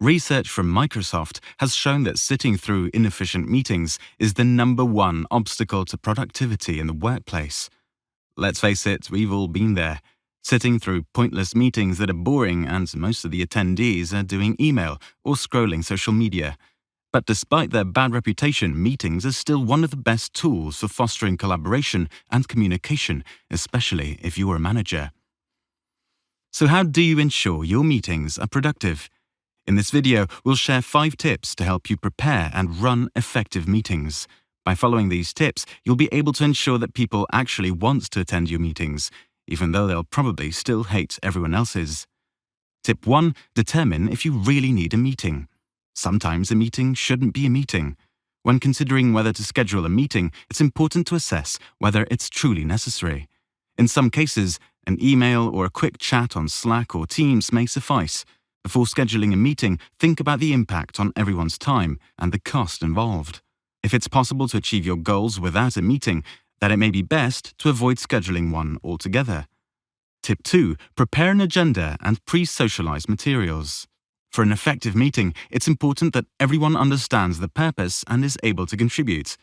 Research from Microsoft has shown that sitting through inefficient meetings is the #1 obstacle to productivity in the workplace. Let's face it, we've all been there, sitting through pointless meetings that are boring and most of the attendees are doing email or scrolling social media. But despite their bad reputation, meetings are still one of the best tools for fostering collaboration and communication, especially if you're a manager. So how do you ensure your meetings are productive? In this video, we'll share 5 tips to help you prepare and run effective meetings. By following these tips, you'll be able to ensure that people actually want to attend your meetings, even though they'll probably still hate everyone else's. Tip 1. Determine if you really need a meeting. Sometimes a meeting shouldn't be a meeting. When considering whether to schedule a meeting, it's important to assess whether it's truly necessary. In some cases, an email or a quick chat on Slack or Teams may suffice. Before scheduling a meeting, think about the impact on everyone's time and the cost involved. If it's possible to achieve your goals without a meeting, then it may be best to avoid scheduling one altogether. Tip 2. Prepare an agenda and pre-socialise materials. For an effective meeting, it's important that everyone understands the purpose and is able to contribute.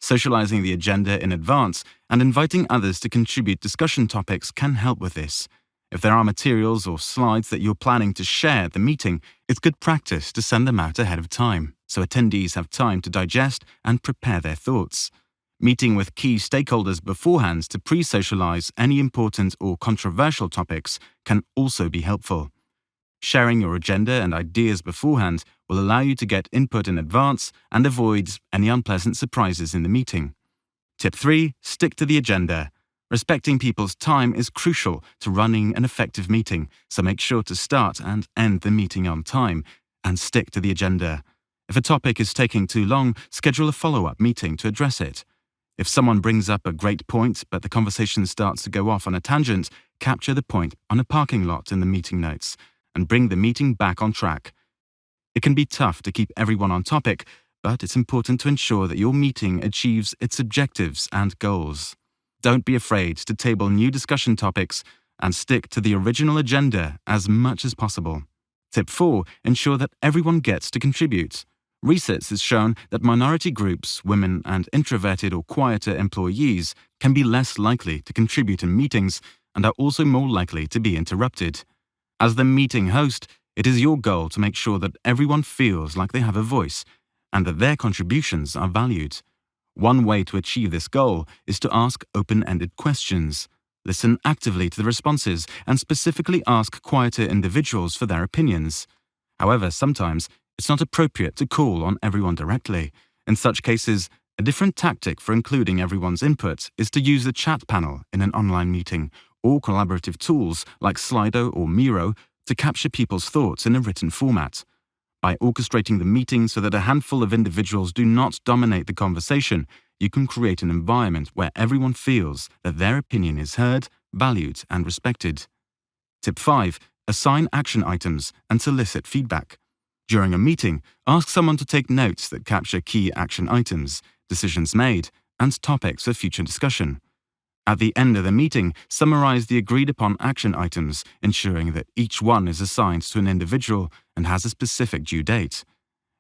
Socializing the agenda in advance and inviting others to contribute discussion topics can help with this. If there are materials or slides that you're planning to share at the meeting, it's good practice to send them out ahead of time, so attendees have time to digest and prepare their thoughts. Meeting with key stakeholders beforehand to pre-socialize any important or controversial topics can also be helpful. Sharing your agenda and ideas beforehand will allow you to get input in advance and avoid any unpleasant surprises in the meeting. Tip 3. Stick to the agenda. Respecting people's time is crucial to running an effective meeting, so make sure to start and end the meeting on time and stick to the agenda. If a topic is taking too long, schedule a follow-up meeting to address it. If someone brings up a great point but the conversation starts to go off on a tangent, capture the point on a parking lot in the meeting notes and bring the meeting back on track. It can be tough to keep everyone on topic, but it's important to ensure that your meeting achieves its objectives and goals. Don't be afraid to table new discussion topics and stick to the original agenda as much as possible. Tip 4. Ensure that everyone gets to contribute. Research has shown that minority groups, women and introverted or quieter employees can be less likely to contribute in meetings and are also more likely to be interrupted. As the meeting host, it is your goal to make sure that everyone feels like they have a voice and that their contributions are valued. One way to achieve this goal is to ask open-ended questions. Listen actively to the responses and specifically ask quieter individuals for their opinions. However, sometimes it's not appropriate to call on everyone directly. In such cases, a different tactic for including everyone's input is to use the chat panel in an online meeting or collaborative tools like Slido or Miro to capture people's thoughts in a written format. By orchestrating the meeting so that a handful of individuals do not dominate the conversation, you can create an environment where everyone feels that their opinion is heard, valued, and respected. Tip 5. Assign action items and solicit feedback. During a meeting, ask someone to take notes that capture key action items, decisions made, and topics for future discussion. At the end of the meeting, summarize the agreed-upon action items, ensuring that each one is assigned to an individual and has a specific due date.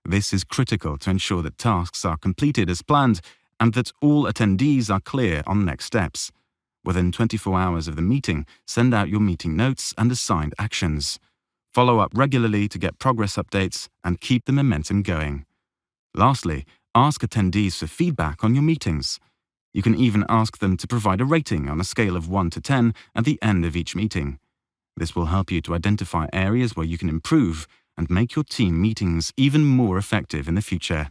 This is critical to ensure that tasks are completed as planned and that all attendees are clear on next steps. Within 24 hours of the meeting, send out your meeting notes and assigned actions. Follow up regularly to get progress updates and keep the momentum going. Lastly, ask attendees for feedback on your meetings. You can even ask them to provide a rating on a scale of 1 to 10 at the end of each meeting. This will help you to identify areas where you can improve and make your team meetings even more effective in the future.